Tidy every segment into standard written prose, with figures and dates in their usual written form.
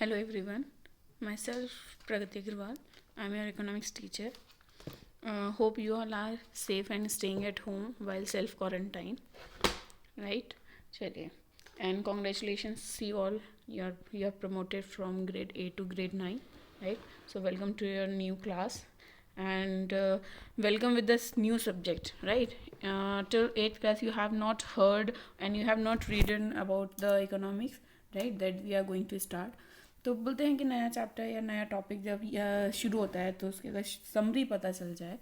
Hello everyone, myself Pragati Agrawal. I'm your economics teacher. Hope you all are safe and staying at home while self quarantine, right? चलिए, and congratulations you all. You are promoted from grade 8 to grade 9, right? So welcome to your new class, and welcome with this new subject, right? Till 8th class you have not heard and you have not read about the economics, right? That we are going to start. तो बोलते हैं कि नया chapter या नया topic जब शुरू होता है तो उसके अगर समरी पता चल जाए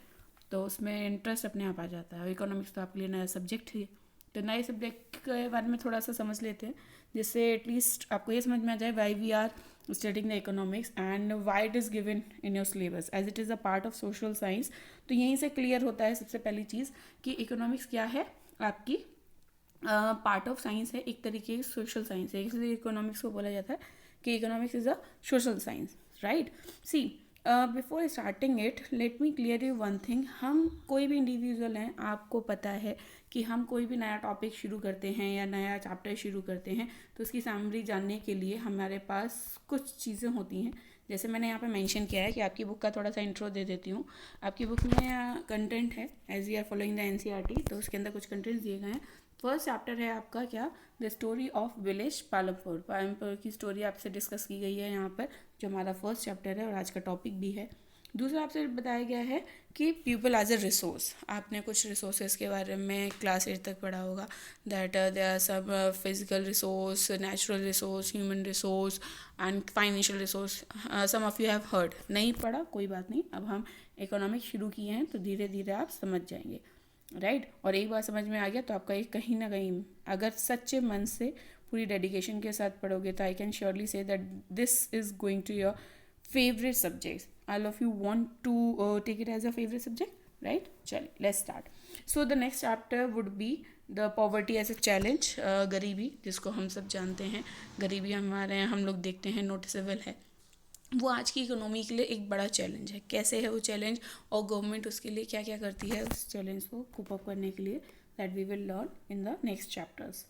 तो उसमें इंटरेस्ट अपने आप आ जाता है. और इकोनॉमिक्स तो आपके लिए नया सब्जेक्ट ही है, तो नए सब्जेक्ट के बारे में थोड़ा सा समझ लेते हैं, जिससे एटलीस्ट आपको ये समझ में आ जाए why we are studying the economics and why it is given in your syllabus as it is a part of social science. तो यहीं से क्लियर होता है सबसे पहली चीज़ कि इकोनॉमिक्स क्या है, आपकी पार्ट ऑफ साइंस है, एक तरीके की सोशल साइंस है, इसलिए इकोनॉमिक्स को बोला जाता है कि economics is a social science, right. See before starting it let me clear you one thing. हम कोई भी इंडिविजुअल हैं, आपको पता है कि हम कोई भी नया टॉपिक शुरू करते हैं या नया चैप्टर शुरू करते हैं तो उसकी समरी जानने के लिए हमारे पास कुछ चीज़ें होती हैं. जैसे मैंने यहाँ पे मेंशन किया है कि आपकी बुक का थोड़ा सा इंट्रो दे देती हूँ. आपकी बुक में कंटेंट है as you are following the NCERT, तो उसके अंदर कुछ कंटेंट्स दिए गए हैं. फर्स्ट चैप्टर है आपका क्या, the story of village Palampur. Palampur की स्टोरी आपसे डिस्कस की गई है यहाँ पर, जो हमारा फर्स्ट चैप्टर है और आज का टॉपिक भी है. दूसरा आपसे बताया गया है कि पीपल एज अ रिसोर्स. आपने कुछ रिसोर्सेज के बारे में क्लास 8 तक पढ़ा होगा, दैट दे आर सब physical resource, natural resource, human resource and financial resource. Some of you have heard. नहीं पढ़ा कोई बात नहीं, अब हम इकोनॉमिक्स शुरू किए हैं तो धीरे धीरे आप समझ जाएंगे, राइट. और एक बार समझ में आ गया तो आपका एक कहीं ना कहीं अगर सच्चे मन से पूरी डेडिकेशन के साथ पढ़ोगे तो I can surely say that this is going to your favourite subject. All of you want to take it as a favourite subject, right. चलिए let's start. So the next chapter would be the poverty as a challenge. गरीबी, जिसको हम सब जानते हैं, गरीबी हमारे यहाँ हम लोग देखते हैं नोटिसेबल है. वो आज की इकोनॉमी के लिए एक बड़ा चैलेंज है. कैसे है वो चैलेंज और गवर्नमेंट उसके लिए क्या क्या करती है उस चैलेंज को कोप अप करने के लिए, that we will learn in the next chapters.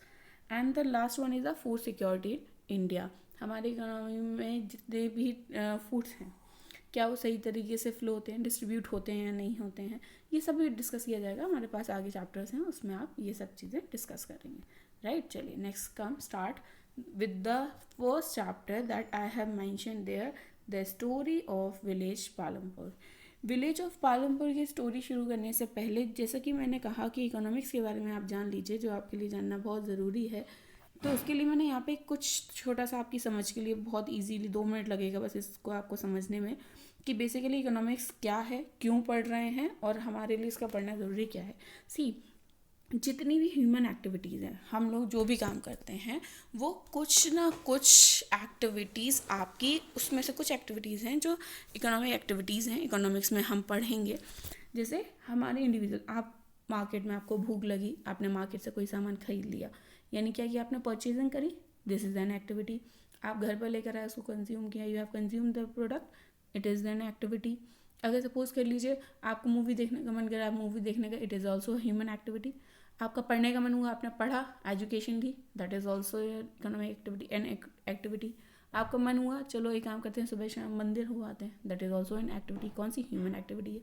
And the last one is the food security in India. हमारी इकोनॉमी में जितने भी फूड्स हैं क्या वो सही तरीके से फ्लो होते हैं, डिस्ट्रीब्यूट होते हैं या नहीं होते हैं, ये सब भी डिस्कस किया जाएगा. हमारे पास आगे चैप्टर्स हैं, उसमें आप ये सब चीज़ें डिस्कस करेंगे, राइट. चलिए next come start with the first chapter that I have mentioned there, the story of village Palampur. Village of Palampur की स्टोरी शुरू करने से पहले, जैसा कि मैंने कहा कि इकोनॉमिक्स के बारे में आप जान लीजिए, जो आपके लिए जानना बहुत ज़रूरी है. तो उसके लिए मैंने यहाँ पे कुछ छोटा सा आपकी समझ के लिए, बहुत इजीली 2 मिनट लगेगा बस इसको आपको समझने में, कि बेसिकली इकोनॉमिक्स क्या है, क्यों पढ़ रहे हैं और हमारे लिए इसका पढ़ना ज़रूरी क्या है. सी, जितनी भी ह्यूमन एक्टिविटीज़ हैं, हम लोग जो भी काम करते हैं वो कुछ ना कुछ एक्टिविटीज़ आपकी, उसमें से कुछ एक्टिविटीज़ हैं जो इकोनॉमिक एक्टिविटीज़ हैं, इकोनॉमिक्स में हम पढ़ेंगे. जैसे हमारे इंडिविजुअल, आप मार्केट में, आपको भूख लगी, आपने मार्केट से कोई सामान खरीद लिया, यानी क्या किया आपने, परचेजिंग करी, दिस इज़ एन एक्टिविटी. आप घर पर लेकर आए, उसको कंज्यूम किया, you have consume the product, it is an activity. अगर सपोज कर लीजिए आपको मूवी देखने का मन करा, आप मूवी देखने का, it is also human activity. आपका पढ़ने का मन हुआ, आपने पढ़ा, एजुकेशन ली, that is also economic activity, an activity. आपका मन हुआ, चलो एक काम करते हैं, सुबह शाम मंदिर हो आते हैं, that is also an activity. कौन सी, ह्यूमन एक्टिविटी है.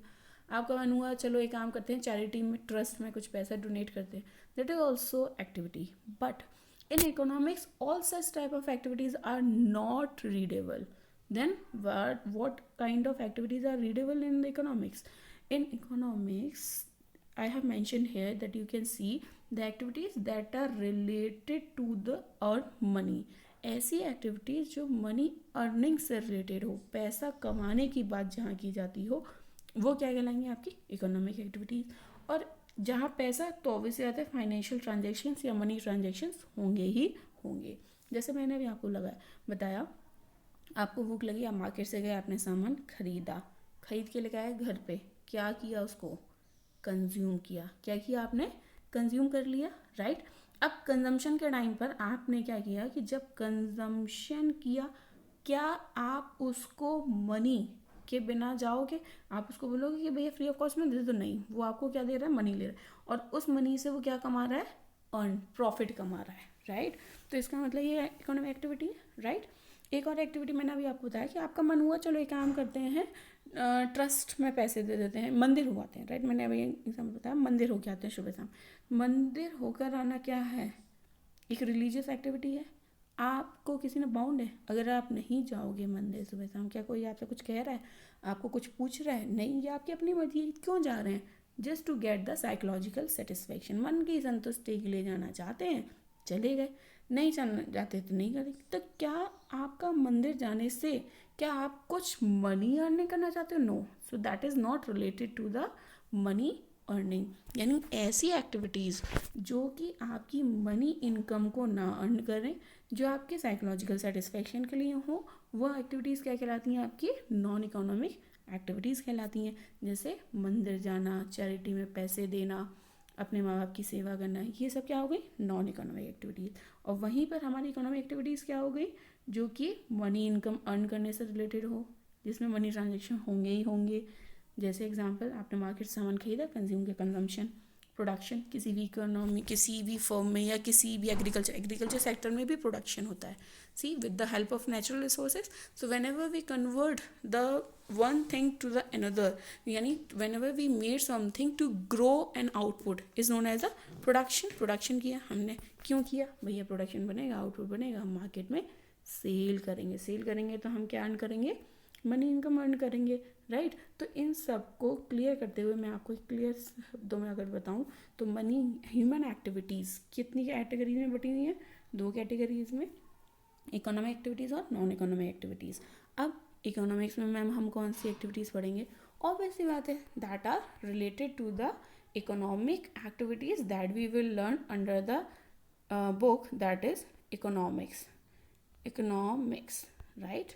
आपका मन हुआ, चलो एक काम करते हैं, चैरिटी में, ट्रस्ट में कुछ पैसा डोनेट करते हैं, that is also activity. But in economics all such type of activities are not readable. Then what kind of activities are readable in the economics? In economics I have mentioned here that you can see the activities that are related to the earn money. ऐसी activities जो money earning से related हो, पैसा कमाने की बात जहाँ की जाती हो, वो क्या कहलाएंगे, आपकी इकोनॉमिक एक्टिविटीज़. और जहाँ पैसा, तो ऑब्वियसली आता है फाइनेंशियल ट्रांजेक्शन्स या मनी ट्रांजेक्शन्स होंगे ही होंगे. जैसे मैंने अभी आपको बताया, आपको भूख लगी, आप मार्केट से गए, आपने सामान खरीदा, खरीद के लेके आए घर पे, क्या किया, उसको कंज्यूम किया. क्या किया आपने, कंज्यूम कर लिया, राइट. अब कंजम्पशन के टाइम पर आपने क्या किया कि जब कंजम्पशन किया, क्या आप उसको मनी के बिना जाओगे, आप उसको बोलोगे कि भैया फ्री ऑफ कॉस्ट में दे दो, नहीं, वो आपको क्या दे रहा है, मनी ले रहा है, और उस मनी से वो क्या कमा रहा है, अर्न, प्रॉफिट कमा रहा है, राइट. तो इसका मतलब ये इकोनॉमिक एक्टिविटी है, राइट. एक और एक्टिविटी मैंने अभी आपको बताया कि आपका मन हुआ चलो एक काम करते हैं, ट्रस्ट में पैसे दे देते हैं, मंदिर हो आते हैं, राइट। मैंने अभी एग्जाम्पल बताया, मंदिर होके आते हैं सुबह शाम। मंदिर होकर आना क्या है, एक रिलीजियस एक्टिविटी है। आपको किसी ने बाउंड है, अगर आप नहीं जाओगे मंदिर सुबह शाम, क्या कोई आपसे कुछ कह रहा है, आपको कुछ पूछ रहा है? नहीं, ये आपकी अपनी मर्जी है। क्यों जा रहे हैं? Just to get the psychological satisfaction, मन की संतुष्टि के लिए जाना चाहते हैं, चले गए। नहीं जाना चाहते तो नहीं करेंगे। तो क्या आपका मंदिर जाने से क्या आप कुछ मनी अर्निंग करना चाहते हो? No, so that is not related to the money earning. यानी ऐसी एक्टिविटीज़ जो कि आपकी मनी इनकम को ना अर्न करें, जो आपके साइकोलॉजिकल सेटिस्फेक्शन के लिए हो, वह एक्टिविटीज़ क्या कहलाती हैं? आपकी नॉन इकोनॉमिक एक्टिविटीज़ कहलाती हैं। जैसे मंदिर जाना, चैरिटी में पैसे देना, अपने माँ बाप की सेवा करना, ये सब क्या हो गई? Non economic activities. और वहीं पर हमारी इकोनॉमिक एक्टिविटीज़ क्या हो गई? जो कि मनी इनकम अर्न करने से रिलेटेड हो, जिसमें मनी ट्रांजेक्शन होंगे ही होंगे। जैसे एग्जांपल, आपने मार्केट सामान खरीदा, कंज्यूम के कंजम्पशन, प्रोडक्शन, किसी भी इकोनॉमी, किसी भी फर्म में या किसी भी एग्रीकल्चर सेक्टर में भी प्रोडक्शन होता है। See, with the help of natural resources, so whenever we convert the one thing to the another, यानी whenever we made something to grow an output is known as a production किया हमने। क्यों किया भैया? Production बनेगा, output बनेगा, हम market में सेल करेंगे तो हम क्या अर्न करेंगे? मनी इनकम अर्न करेंगे, राइट। तो इन सब को क्लियर करते हुए मैं आपको क्लियर शब्दों में अगर बताऊं तो मनी ह्यूमन एक्टिविटीज़ कितनी कैटेगरीज में बटी हुई है? 2 कैटेगरीज में, इकोनॉमिक एक्टिविटीज़ और नॉन इकोनॉमिक एक्टिविटीज़। अब इकोनॉमिक्स में मैम हम कौन सी एक्टिविटीज़ पढ़ेंगे? ऑब्वियस सी बात है, that are related to the economic activities that we will learn under the book that is economics, right.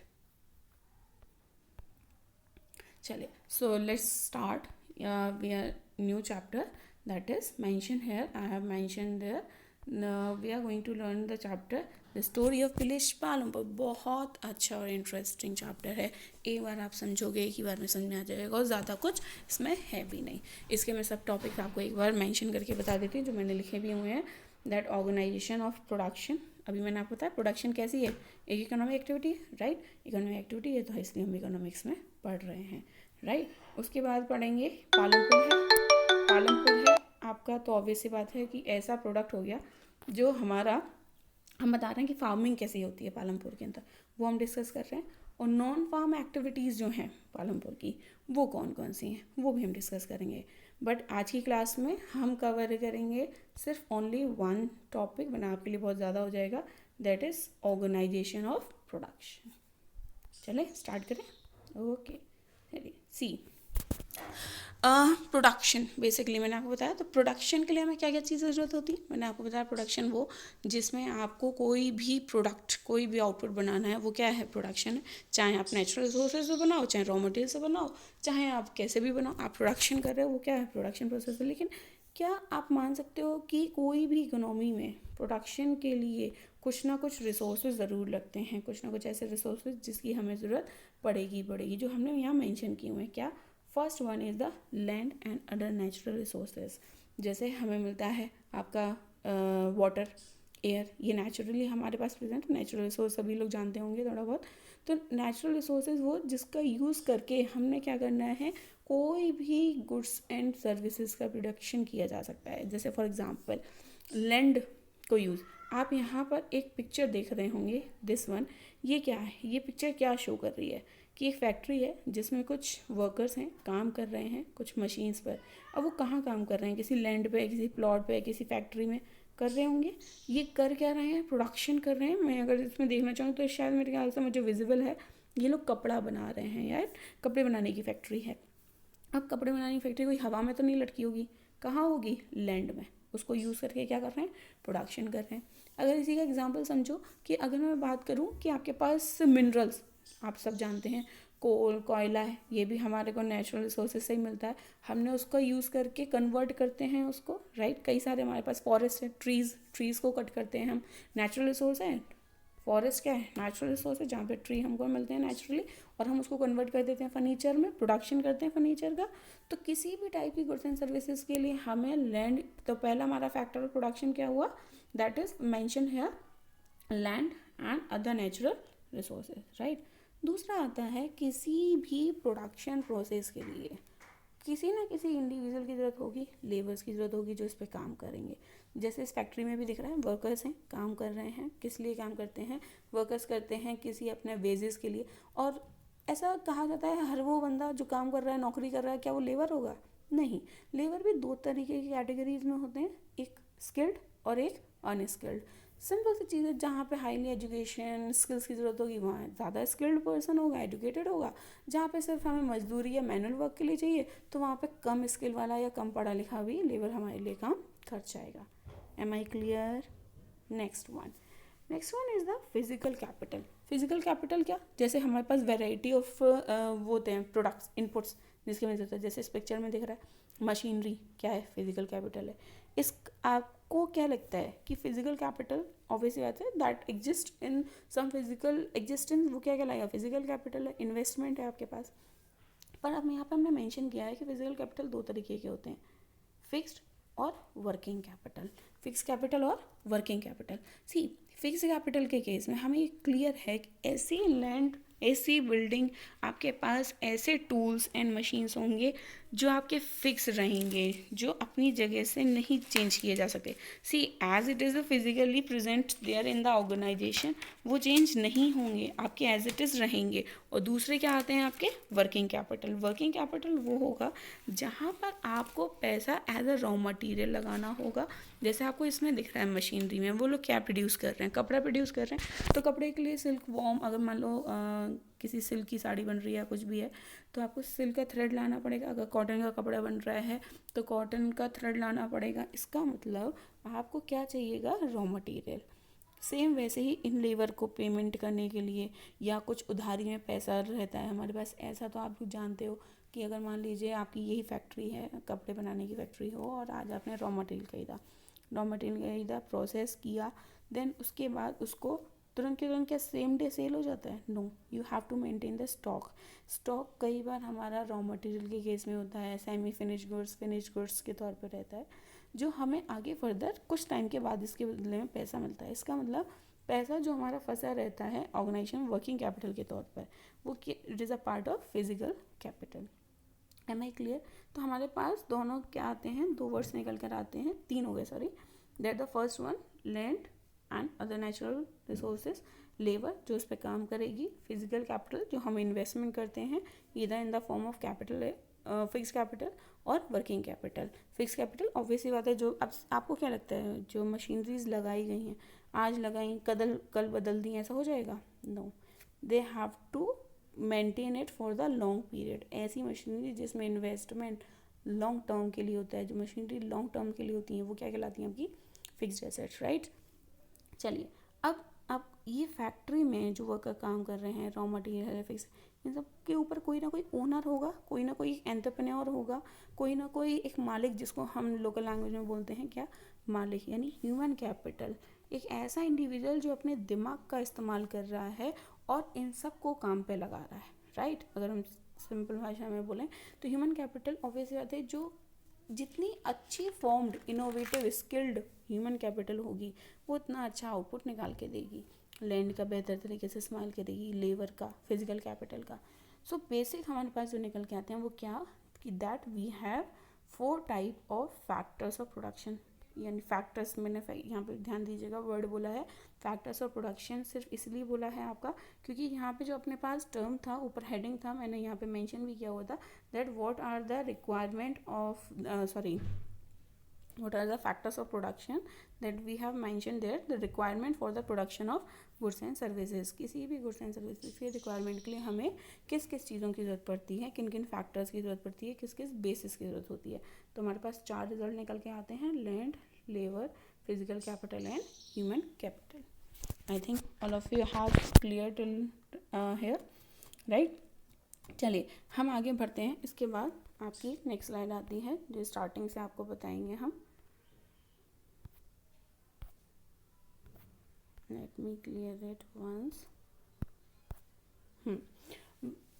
चलिए, so let's start. We are new chapter that is mention here, I have mention there. We are going to learn the chapter the story of village Palampur. बहुत अच्छा और interesting chapter है। एक बार आप समझोगे, एक ही बार में समझ में आ जाएगा, और ज़्यादा कुछ इसमें है भी नहीं। इसके मैं सब टॉपिक आपको एक बार मेंशन करके बता देती हूँ जो मैंने लिखे भी हुए हैं। दैट ऑर्गेनाइजेशन ऑफ प्रोडक्शन, अभी मैंने आपको बताया प्रोडक्शन कैसी है, एक इकोनॉमिक एक्टिविटी है, राइट। इकोनॉमिक एक्टिविटी है तो इसलिए हम इकोनॉमिक्स में पढ़ रहे हैं, राइट। उसके बाद पढ़ेंगे पालमपुर है आपका, तो ऑब्वियस सी बात है कि ऐसा प्रोडक्ट हो गया जो हमारा, हम बता रहे हैं कि फार्मिंग कैसी होती है पालमपुर के अंदर, वो हम डिस्कस कर रहे हैं। और नॉन फार्म एक्टिविटीज़ जो हैं पालमपुर की, वो कौन कौन सी हैं, वो भी हम डिस्कस करेंगे। बट आज की क्लास में हम कवर करेंगे सिर्फ ओनली वन टॉपिक, वरना आपके लिए बहुत ज़्यादा हो जाएगा, that is organization of production. चले स्टार्ट करें। ओके, चलिए सी प्रोडक्शन। बेसिकली मैंने आपको बताया, तो प्रोडक्शन के लिए हमें क्या क्या चीज़ें ज़रूरत होती है? मैंने आपको बताया प्रोडक्शन वो जिसमें आपको कोई भी प्रोडक्ट, कोई भी आउटपुट बनाना है, वो क्या है? प्रोडक्शन है। चाहे आप नेचुरल रिसोर्सेज से बनाओ, चाहे रॉ मटेरियल से बनाओ, चाहे आप कैसे भी बनाओ, आप प्रोडक्शन कर रहे हो, वो क्या है? प्रोडक्शन प्रोसेस है। लेकिन क्या आप मान सकते हो कि कोई भी इकोनॉमी में प्रोडक्शन के लिए कुछ ना कुछ रिसोर्सेज ज़रूर लगते हैं, कुछ ना कुछ ऐसे रिसोर्सेज जिसकी हमें ज़रूरत पड़ेगी, जो हमने यहाँ मेंशन किए हुए हैं। क्या? First one is the land and other natural resources. जैसे हमें मिलता है आपका वाटर, एयर, ये नेचुरली हमारे पास प्रेजेंट नेचुरल रिसोर्स, सभी लोग जानते होंगे थोड़ा बहुत। तो नेचुरल रिसोर्सेज वो जिसका यूज़ करके हमने क्या करना है, कोई भी गुड्स एंड सर्विसेज का प्रोडक्शन किया जा सकता है। जैसे फॉर एग्जांपल लैंड को यूज़, आप यहाँ पर एक पिक्चर देख रहे होंगे, दिस वन, ये क्या है? ये पिक्चर क्या शो कर रही है कि एक फैक्ट्री है जिसमें कुछ वर्कर्स हैं, काम कर रहे हैं कुछ मशीन्स पर। अब वो कहाँ काम कर रहे हैं? किसी लैंड पे, किसी प्लॉट पे, किसी फैक्ट्री में कर रहे होंगे। ये कर क्या रहे हैं? प्रोडक्शन कर रहे हैं। मैं अगर इसमें देखना चाहूँ तो शायद मेरे ख्याल से मुझे विजिबल है, ये लोग कपड़ा बना रहे हैं यार, कपड़े बनाने की फैक्ट्री है। अब कपड़े बनाने की फैक्ट्री कोई हवा में तो नहीं लटकी होगी, कहाँ होगी? लैंड में। उसको यूज़ करके क्या कर रहे हैं? प्रोडक्शन कर रहे हैं। अगर इसी का एग्जांपल समझो कि अगर मैं बात करूं कि आपके पास मिनरल्स, आप सब जानते हैं कोल, कोयला है, ये भी हमारे को नेचुरल रिसोर्सेज से ही मिलता है। हमने उसका यूज़ करके कन्वर्ट करते हैं उसको, राइट। कई सारे हमारे पास फॉरेस्ट है, ट्रीज़ को कट करते हैं हम, नेचुरल रिसोर्स है। फॉरेस्ट क्या है? नेचुरल रिसोर्स है, जहाँ पे ट्री हमको मिलते हैं नेचुरली, और हम उसको कन्वर्ट कर देते हैं फर्नीचर में, प्रोडक्शन करते हैं फर्नीचर का। तो किसी भी टाइप की गुड्स एंड सर्विसेज के लिए हमें लैंड, तो पहला हमारा फैक्टर ऑफ प्रोडक्शन क्या हुआ? That is mention here land and other natural resources, right. दूसरा आता है किसी भी प्रोडक्शन प्रोसेस के लिए किसी ना किसी इंडिविजुअल की ज़रूरत होगी, लेबर्स की ज़रूरत होगी जो इस पर काम करेंगे। जैसे इस फैक्ट्री में भी दिख रहा है वर्कर्स हैं, काम कर रहे हैं। किस लिए काम करते हैं? वर्कर्स करते हैं किसी अपने वेजेस के लिए। और ऐसा कहा जाता है हर वो बंदा जो काम कर रहा है, नौकरी कर रहा है, क्या वो लेबर होगा? नहीं। लेबर भी दो तरीके की कैटेगरीज में होते हैं, एक स्किल्ड और एक अनस्किल्ड। सिंपल सी चीज़ है, जहाँ पे हाईली एजुकेशन स्किल्स की ज़रूरत होगी वहाँ ज़्यादा स्किल्ड पर्सन होगा, एजुकेटेड होगा। जहाँ पे सिर्फ हमें मजदूरी या मैनुअल वर्क के लिए चाहिए तो वहाँ पे कम स्किल वाला या कम पढ़ा लिखा भी लेबर हमारे लिए काम कर जाएगा। Am I clear? Next one is the physical capital. Physical capital क्या? जैसे हमारे पास वेराइटी ऑफ वो होते हैं प्रोडक्ट्स, इनपुट्स जिसकी वजह से, जैसे इस पिक्चर में दिख रहा है मशीनरी, क्या है? फिजिकल कैपिटल है। इस आपको क्या लगता है कि फिजिकल कैपिटल ऑब्वियसली बात है that exist in some physical existence, वो क्या कहलाएगा? फिजिकल कैपिटल है, इन्वेस्टमेंट है आपके पास। पर अब यहाँ पर हमने मेंशन किया है कि फिजिकल कैपिटल दो तरीके के होते हैं, फिक्स्ड और वर्किंग कैपिटल। फिक्स कैपिटल और वर्किंग कैपिटल। सी, फिक्स कैपिटल के केस में हमें क्लियर है कि ऐसी लैंड, ऐसी बिल्डिंग, आपके पास ऐसे टूल्स एंड मशीन्स होंगे जो आपके फिक्स रहेंगे, जो अपनी जगह से नहीं चेंज किए जा सकते। See, as it is physically present there in the organisation, वो चेंज नहीं होंगे, आपके एज इट इज़ रहेंगे। और दूसरे क्या आते हैं आपके? Working capital. वर्किंग कैपिटल वो होगा जहाँ पर आपको पैसा एज अ रॉ मटेरियल लगाना होगा। जैसे आपको इसमें दिख रहा है मशीनरी में वो लोग क्या प्रोड्यूस कर रहे हैं? कपड़ा प्रोड्यूस कर रहे हैं। तो कपड़े के लिए सिल्क वॉर्म, अगर मान लो किसी सिल्क की साड़ी बन रही है या कुछ भी है तो आपको सिल्क का थ्रेड लाना पड़ेगा। अगर कॉटन का कपड़ा बन रहा है तो कॉटन का थ्रेड लाना पड़ेगा। इसका मतलब आपको क्या चाहिएगा? Raw material. सेम वैसे ही इन लेबर को पेमेंट करने के लिए या कुछ उधारी में पैसा रहता है हमारे पास। ऐसा तो आप जानते हो कि अगर मान लीजिए आपकी यही फैक्ट्री है, कपड़े बनाने की फैक्ट्री हो, और आज आपने रॉ मटेरियल खरीदा, प्रोसेस किया, देन उसके बाद उसको तुरंत के तुरंत क्या सेम डे सेल हो जाता है? No, you have to maintain the stock. Stock कई बार हमारा रॉ मटेरियल के केस में होता है, semi finish goods, finish goods के तौर पर रहता है, जो हमें आगे फर्दर कुछ टाइम के बाद इसके बदले में पैसा मिलता है। इसका मतलब पैसा जो हमारा फंसा रहता है ऑर्गेनाइजेशन वर्किंग कैपिटल के तौर पर, वो it is a part of physical capital. Am I clear? तो हमारे पास दोनों क्या आते हैं? दो वर्ड्स निकल कर आते हैं, तीन हो गए sorry. That the first one land and other natural resources, labour जो उस पर काम करेगी, फिजिकल कैपिटल जो हम इन्वेस्टमेंट करते हैं इधर in the form of capital, fix capital और working capital. Fix capital obviously बात है, जो अब आपको क्या लगता है जो मशीनरीज लगाई गई हैं, आज लगाई कल बदल दी, ऐसा हो जाएगा? No, they have to maintain it for the long period. ऐसी मशीनरी जिसमें इन्वेस्टमेंट लॉन्ग टर्म के लिए होता है, जो मशीनरी लॉन्ग टर्म के लिए होती हैं वो क्या कहलाती हैं? आपकी फिक्स्ड एसेट्स, राइट। चलिए, अब ये फैक्ट्री में जो वर्कर काम कर रहे हैं, रॉ मटेरियल है, फिक्स, इन सब के ऊपर कोई ना कोई ओनर होगा, कोई ना कोई एंटरप्रेन्योर होगा, कोई ना कोई एक मालिक, जिसको हम लोकल लैंग्वेज में बोलते हैं क्या? मालिक, यानी ह्यूमन कैपिटल। एक ऐसा इंडिविजुअल जो अपने दिमाग का इस्तेमाल कर रहा है और इन सब को काम पे लगा रहा है, राइट। अगर हम सिंपल भाषा में बोलें तो ह्यूमन कैपिटल ऑब्वियसली बात है, जो जितनी अच्छी formed, innovative, skilled human capital होगी वो उतना अच्छा आउटपुट निकाल के देगी। लैंड का बेहतर तरीके से इस्तेमाल करेगी, लेबर का, फिजिकल कैपिटल का। सो बेसिक हमारे पास जो निकल के आते हैं वो क्या? कि that we have 4 type of factors of production. यानी फैक्टर्स, मैंने यहाँ पे ध्यान दीजिएगा वर्ड बोला है फैक्टर्स ऑफ प्रोडक्शन, सिर्फ इसलिए बोला है आपका क्योंकि यहाँ पे जो अपने पास टर्म था, ऊपर हेडिंग था, मैंने यहाँ पे मेंशन भी किया हुआ था that what are the requirement of what are the factors of production that we have mentioned there, the requirement for the production of goods and services। किसी भी goods and services के रिक्वायरमेंट के लिए हमें किस किस चीज़ों की ज़रूरत पड़ती है, किन किन फैक्टर्स की ज़रूरत पड़ती है, किस किस बेसिस की ज़रूरत होती है। तो हमारे पास 4 रिजल्ट निकल के आते हैं, land, labour, physical capital and human capital. I think all of you have clear till here, right. चलिए हम आगे बढ़ते हैं। इसके बाद आपकी नेक्स्ट स्लाइड आती है जो स्टार्टिंग से आपको बताएंगे हम। Let me clear it once.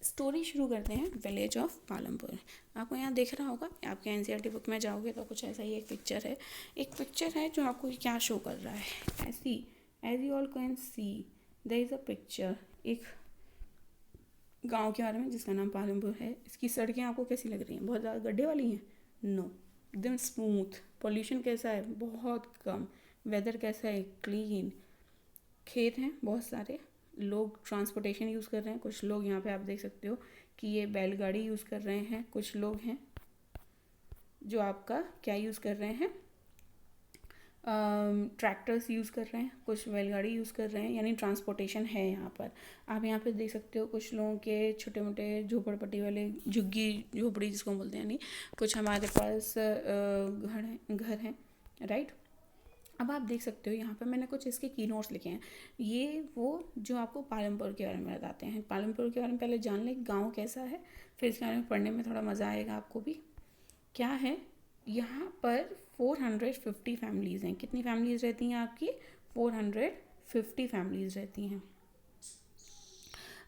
Story शुरू करते हैं विलेज ऑफ पालमपुर। आपको यहाँ देख रहा होगा, आपके एनसीईआरटी बुक में जाओगे तो कुछ ऐसा ही एक पिक्चर है जो आपको क्या शो कर रहा है। As you all can see there is a picture एक गांव के बारे में जिसका नाम पालमपुर है। इसकी सड़कें आपको कैसी लग रही हैं? बहुत ज़्यादा गड्ढे वाली हैं? नो, एकदम स्मूथ। पॉल्यूशन कैसा है? बहुत कम। वेदर कैसा है? क्लीन। खेत हैं बहुत सारे। लोग ट्रांसपोर्टेशन यूज़ कर रहे हैं। कुछ लोग यहाँ पे आप देख सकते हो कि ये बैलगाड़ी यूज़ कर रहे हैं। कुछ लोग हैं जो आपका क्या यूज़ कर रहे हैं, ट्रैक्टर्स यूज़ कर रहे हैं। कुछ बैलगाड़ी यूज़ कर रहे हैं, यानी ट्रांसपोर्टेशन है यहाँ पर। आप यहाँ पे देख सकते हो कुछ लोगों के छोटे मोटे झोपड़पट्टी वाले झुग्गी झोपड़ी जिसको बोलते हैं, यानी कुछ हमारे पास घर हैं, राइट। अब आप देख सकते हो यहाँ पे मैंने कुछ इसके की नोट्स लिखे हैं। ये वो जो आपको पालमपुर के बारे में बताते हैं। पालमपुर के बारे में पहले जान लें गाँव कैसा है, फिर इसके बारे में पढ़ने में थोड़ा मज़ा आएगा आपको भी। क्या है यहाँ पर 450 फैमिलीज़ हैं। कितनी फैमिलीज़ रहती हैं आपकी? 450 फैमिलीज़ रहती हैं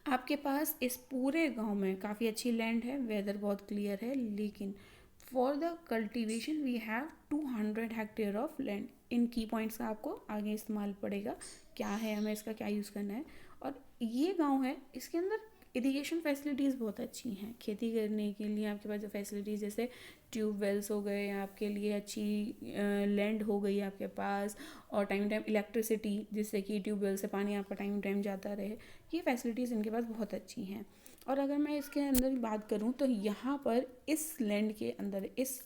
आपके पास। इस पूरे गांव में काफ़ी अच्छी लैंड है, वेदर बहुत क्लियर है, लेकिन for the cultivation we have 200 hectare of land. इन की पॉइंट्स का आपको आगे इस्तेमाल पड़ेगा, क्या है, हमें इसका क्या यूज़ करना है। और ये गांव है, इसके अंदर इरिगेशन फैसिलिटीज़ बहुत अच्छी हैं। खेती करने के लिए आपके पास जो फैसिलिटीज़ जैसे ट्यूबवेल्स हो गए, आपके लिए अच्छी लैंड हो गई आपके पास, और टाइम टाइम इलेक्ट्रिसिटी जिससे कि ट्यूबवेल से पानी आपका टाइम टाइम जाता रहे, ये फैसिलिटीज़ इनके पास बहुत अच्छी हैं। और अगर मैं इसके अंदर बात करूँ तो यहाँ पर इस लैंड के अंदर, इस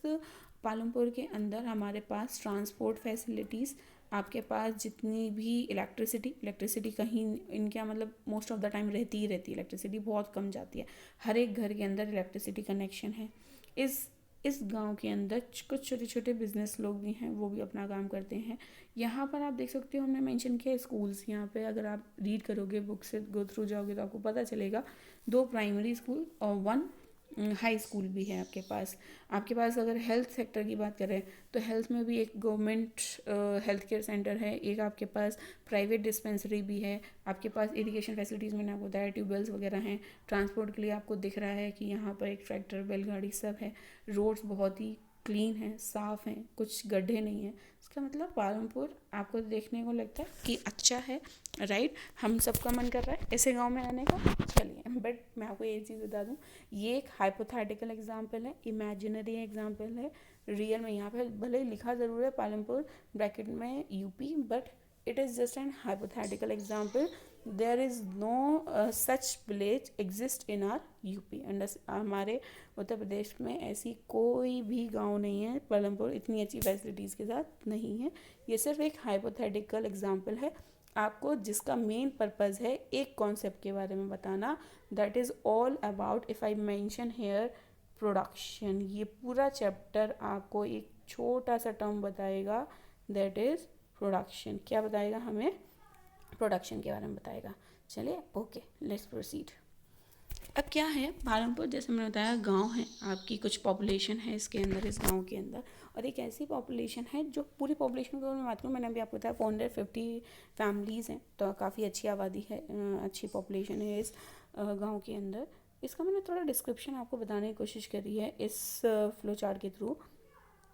पालमपुर के अंदर हमारे पास ट्रांसपोर्ट फैसिलिटीज़, आपके पास जितनी भी इलेक्ट्रिसिटी कहीं इनका मतलब मोस्ट ऑफ द टाइम रहती ही रहती है। इलेक्ट्रिसिटी बहुत कम जाती है, हर एक घर के अंदर इलेक्ट्रिसिटी कनेक्शन है। इस गांव के अंदर कुछ छोटे छोटे बिजनेस लोग भी हैं, वो भी अपना काम करते हैं। यहाँ पर आप देख सकते हो हमने मेंशन किया स्कूल्स। यहाँ पे अगर आप रीड करोगे, बुक से गो थ्रू जाओगे तो आपको पता चलेगा 2 प्राइमरी स्कूल और 1 हाई स्कूल भी है आपके पास। आपके पास अगर हेल्थ सेक्टर की बात करें तो हेल्थ में भी एक गवर्नमेंट हेल्थ केयर सेंटर है, एक आपके पास प्राइवेट डिस्पेंसरी भी है, आपके पास इरिगेशन फैसिलिटीज़ मैंने आपको बताया, ट्यूबवेल्स वगैरह हैं। ट्रांसपोर्ट के लिए आपको दिख रहा है कि यहाँ पर एक ट्रैक्टर, बैलगाड़ी सब है। रोड्स बहुत ही क्लीन हैं, साफ़ हैं, कुछ गड्ढे नहीं हैं। इसका मतलब पालमपुर आपको देखने को लगता है कि अच्छा है, राइट। हम सबका मन कर रहा है ऐसे गांव में आने का। चलिए, बट मैं आपको ये चीज़ बता दूं, ये एक हाइपोथेटिकल एग्जाम्पल है, इमेजिनरी एग्जाम्पल है। रियल में यहाँ पे भले लिखा ज़रूर है पालमपुर ब्रैकेट में UP, but it is just an hypothetical example. There is no such village exist in our UP. हमारे उत्तर प्रदेश में ऐसी कोई भी गांव नहीं है पालमपुर इतनी अच्छी फैसिलिटीज़ के साथ नहीं है। ये सिर्फ एक हाइपोथेटिकल एग्जाम्पल है आपको, जिसका मेन पर्पज़ है एक कॉन्सेप्ट के बारे में बताना, that is all about, if I mention here, production. ये पूरा चैप्टर आपको एक छोटा सा टर्म बताएगा, दैट इज़ प्रोडक्शन। क्या बताएगा हमें? प्रोडक्शन के बारे में बताएगा। चलिए, ओके, लेट्स प्रोसीड। अब क्या है, पालमपुर जैसे मैंने बताया गांव है, आपकी कुछ पॉपुलेशन है इसके अंदर, इस गांव के अंदर, और एक ऐसी पॉपुलेशन है जो पूरी पॉपुलेशन की मैं बात करूँ, मैंने अभी आपको बताया 450 फैमिलीज़ हैं, तो काफ़ी अच्छी आबादी है, अच्छी पॉपुलेशन है इस गांव के अंदर। इसका मैंने थोड़ा डिस्क्रिप्शन आपको बताने की कोशिश करी है इस फ्लो चार्ट के थ्रू,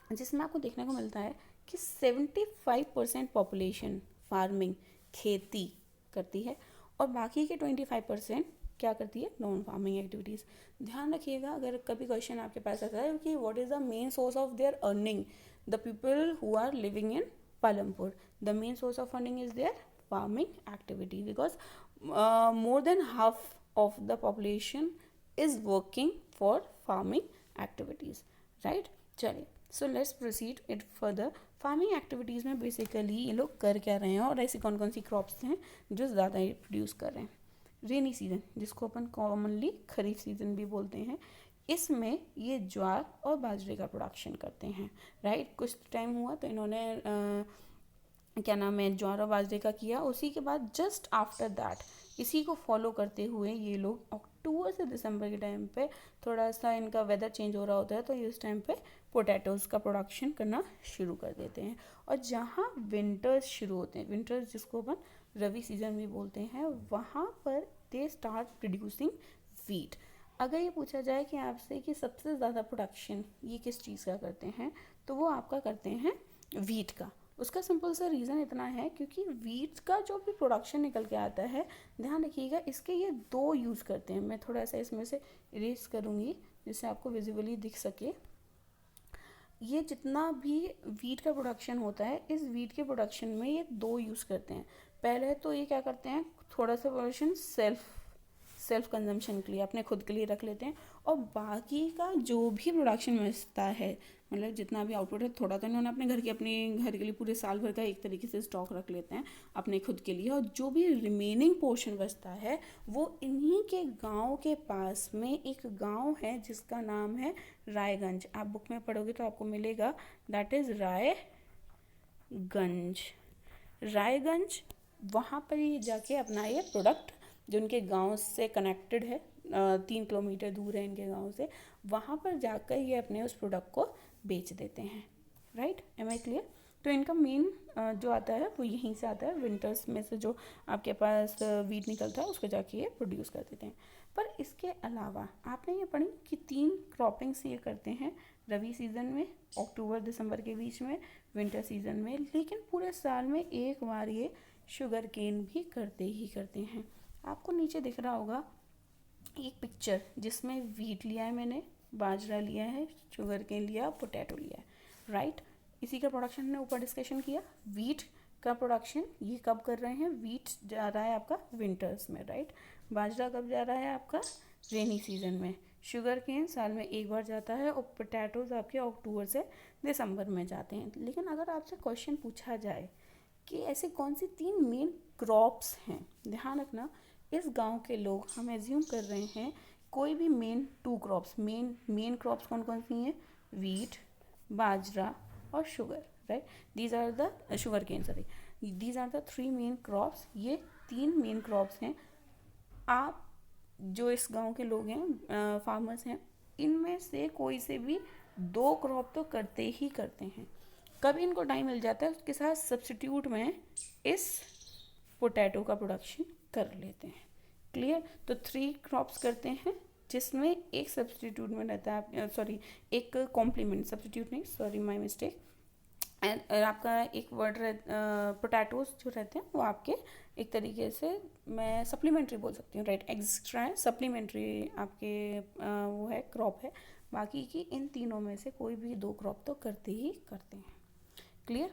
जिसमें आपको देखने को मिलता है कि 75% पॉपुलेशन फार्मिंग, खेती करती है, और बाकी के 25% क्या करती है? Non farming activities. ध्यान रखिएगा, अगर कभी क्वेश्चन आपके पास आता है कि what is the main source of their earning, the people who are living in Palampur, the main source of earning is their farming activity, because more than half of the population is working for farming activities, right? चलिए, so let's proceed it further. Farming activities में basically ये लोग कर क्या रहे हैं, और ऐसी कौन कौन सी क्रॉप्स हैं जो ज़्यादा प्रोड्यूस कर रहे हैं? रेनी सीजन, जिसको अपन कॉमनली खरीफ सीजन भी बोलते हैं, इसमें ये ज्वार और बाजरे का प्रोडक्शन करते हैं, राइट। कुछ टाइम हुआ तो इन्होंने क्या नाम है, ज्वार और बाजरे का किया। उसी के बाद जस्ट आफ्टर दैट, इसी को फॉलो करते हुए ये लोग अक्टूबर से दिसंबर के टाइम पे थोड़ा सा इनका वेदर चेंज हो रहा होता है, तो ये उस टाइम पे पोटैटोज़ का प्रोडक्शन करना शुरू कर देते हैं। और जहाँ विंटर्स शुरू होते हैं, विंटर्स जिसको अपन रवि सीजन भी बोलते हैं, वहाँ पर दे स्टार्ट प्रोड्यूसिंग वीट। अगर ये पूछा जाए कि आपसे कि सबसे ज़्यादा प्रोडक्शन ये किस चीज़ का करते हैं, तो वो आपका करते हैं वीट का। उसका सिंपल सा रीज़न इतना है क्योंकि वीट का जो भी प्रोडक्शन निकल के आता है, ध्यान रखिएगा, इसके ये दो यूज़ करते हैं। मैं थोड़ा सा इसमें से इरेज करूँगी जिससे आपको विजिबली दिख सके। ये जितना भी वीट का प्रोडक्शन होता है, इस वीट के प्रोडक्शन में ये दो यूज़ करते हैं। पहले तो ये क्या करते हैं, थोड़ा सा प्रोडक्शन सेल्फ कंजम्पशन के लिए, अपने खुद के लिए रख लेते हैं, और बाकी का जो भी प्रोडक्शन बचता है, मतलब जितना भी आउटपुट है, थोड़ा तो इन्होंने अपने घर के लिए पूरे साल भर का एक तरीके से स्टॉक रख लेते हैं अपने खुद के लिए, और जो भी रिमेनिंग पोर्शन बचता है वो इन्हीं के गांव के पास में एक गांव है जिसका नाम है रायगंज। आप बुक में पढ़ोगे तो आपको मिलेगा, दैट इज़ रायगंज। वहाँ पर ये जाके अपना ये प्रोडक्ट जो उनके गांव से कनेक्टेड है, 3 किलोमीटर दूर है इनके गांव से, वहाँ पर जाकर ये अपने उस प्रोडक्ट को बेच देते हैं। Right, am I clear? तो इनका मेन जो आता है वो यहीं से आता है, विंटर्स में से जो आपके पास वीट निकलता है उसको जाके ये प्रोड्यूस कर देते हैं। पर इसके अलावा आपने ये पढ़ी कि 3 क्रॉपिंग्स ये करते हैं रबी सीज़न में, अक्टूबर दिसंबर के बीच में, विंटर सीज़न में, लेकिन पूरे साल में एक बार ये शुगर केन भी करते ही करते हैं। आपको नीचे दिख रहा होगा एक पिक्चर जिसमें वीट लिया है मैंने, बाजरा लिया है, शुगर केन लिया, पोटैटो लिया है, राइट। इसी का प्रोडक्शन हमने ऊपर डिस्कशन किया। वीट का प्रोडक्शन ये कब कर रहे हैं, वीट जा रहा है आपका विंटर्स में, राइट। बाजरा कब जा रहा है आपका, रेनी सीजन में। शुगर केन साल में एक बार जाता है, और पोटैटोज आपके अक्टूबर से दिसंबर में जाते हैं। लेकिन अगर आपसे क्वेश्चन पूछा जाए कि ऐसे कौन सी 3 मेन क्रॉप्स हैं, ध्यान रखना इस गांव के लोग, हम एज्यूम कर रहे हैं कोई भी मेन 2 क्रॉप्स, मेन क्रॉप्स कौन कौन सी हैं, वीट, बाजरा और sugar, right. These are the sugar cane, sorry, these are the 3 main crops. ये 3 मेन क्रॉप्स हैं। आप जो इस गांव के लोग हैं, फार्मर्स हैं, इनमें से कोई से भी 2 क्रॉप तो करते ही करते हैं। कभी इनको टाइम मिल जाता है उसके साथ सब्स्टिट्यूट में इस पोटैटो का प्रोडक्शन कर लेते हैं। क्लियर? तो 3 क्रॉप्स करते हैं जिसमें एक सब्स्टिट्यूट में रहता है, सॉरी एक कॉम्प्लीमेंट, सब्स्टिट्यूट नहीं, सॉरी माय मिस्टेक, एंड आपका एक वर्ड पोटैटोज जो रहते हैं वो आपके एक तरीके से मैं सप्लीमेंट्री बोल सकती हूँ, राइट, एक्स्ट्रा है, सप्लीमेंट्री आपके वो है, क्रॉप है। बाकी की इन तीनों में से कोई भी 2 क्रॉप तो करते ही करते हैं। क्लियर?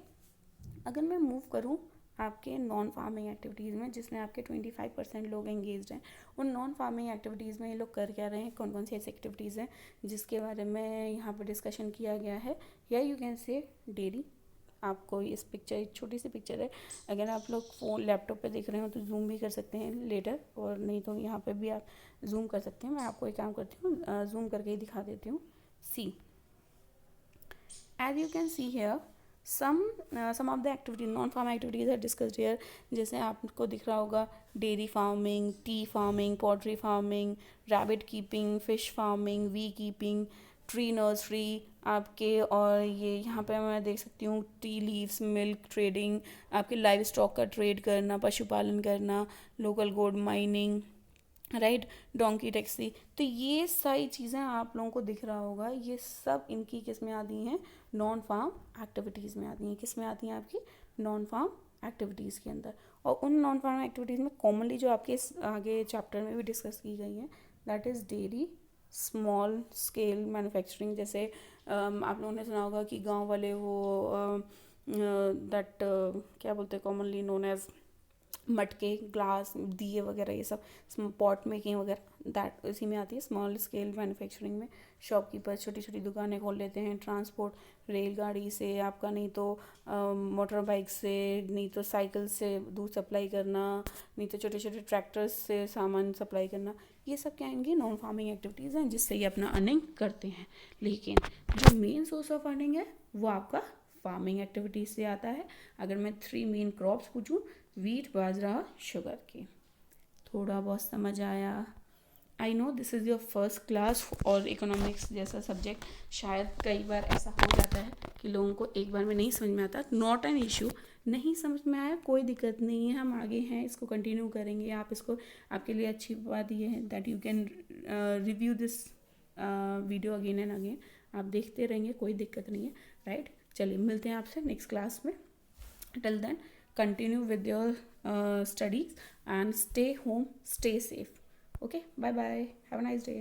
अगर मैं मूव करूँ आपके नॉन फार्मिंग एक्टिविटीज़ में, जिसमें आपके 25% लोग एंगेज्ड हैं, उन नॉन फार्मिंग एक्टिविटीज़ में ये लोग कर क्या रहे हैं, कौन कौन सी ऐसी एक्टिविटीज़ हैं जिसके बारे में यहाँ पर डिस्कशन किया गया है, या यू कैन से डेयरी। आपको इस पिक्चर, एक छोटी सी पिक्चर है, अगर आप लोग फ़ोन लैपटॉप पे देख रहे हो तो जूम भी कर सकते हैं लेटर, और नहीं तो यहाँ पे भी आप जूम कर सकते हैं। मैं आपको एक काम करती हूँ, जूम करके ही दिखा देती हूँ। See, as you can see here some of the activities, non-farm activities are discussed here। जैसे आपको दिख रहा होगा dairy farming, tea farming, poultry farming, rabbit keeping, fish farming, bee keeping, tree nursery आपके, और ये यहाँ पे मैं देख सकती हूँ टी लीव्स, मिल्क ट्रेडिंग, आपके लाइव स्टॉक का ट्रेड करना, पशुपालन करना, local gold mining, right, donkey taxi. तो ये सारी चीज़ें आप लोगों को दिख रहा होगा, ये सब इनकी किस में आती हैं, नॉन फार्म एक्टिविटीज़ में आती हैं। किस में आती हैं आपकी, नॉन फार्म एक्टिविटीज़ के अंदर। और उन नॉन फार्म एक्टिविटीज़ में कॉमनली जो आपके इस आगे चैप्टर में भी डिस्कस की गई हैं, that is dairy, small scale manufacturing. जैसे आप लोगों ने सुना होगा कि गांव वाले वो दैट क्या बोलते हैं, कॉमनली नोन एज मटके, ग्लास, दिए वगैरह, ये सब पॉट मेकिंग वगैरह, दैट इसी में आती है स्मॉल स्केल मैन्युफैक्चरिंग में। शॉपकीपर छोटी छोटी दुकानें खोल लेते हैं, ट्रांसपोर्ट रेलगाड़ी से आपका, नहीं तो मोटर बाइक से, नहीं तो साइकिल से दूध सप्लाई करना, नहीं तो छोटे छोटे ट्रैक्टर्स से सामान सप्लाई करना, ये सब क्या इनकी नॉन फार्मिंग एक्टिविटीज़ हैं जिससे ये अपना अर्निंग करते हैं। लेकिन जो मेन सोर्स ऑफ अर्निंग है वो आपका फार्मिंग एक्टिविटीज़ से आता है। अगर मैं 3 मेन क्रॉप्स पूछूं, वीट, बाजरा, शुगर के, थोड़ा बहुत समझ आया? I know this is your first class और इकोनॉमिक्स जैसा सब्जेक्ट शायद कई बार ऐसा हो जाता है कि लोगों को एक बार में नहीं समझ में आता। नॉट एन इशू, नहीं समझ में आया कोई दिक्कत नहीं है, हम आगे हैं, इसको कंटिन्यू करेंगे। आप इसको, आपके लिए अच्छी बात ये है that you can review this video again and again. आप देखते रहेंगे, कोई दिक्कत नहीं है, राइट। चलिए मिलते हैं आपसे नेक्स्ट क्लास में। Till then, continue with your studies and stay home, stay safe. Okay, bye bye. Have a nice day.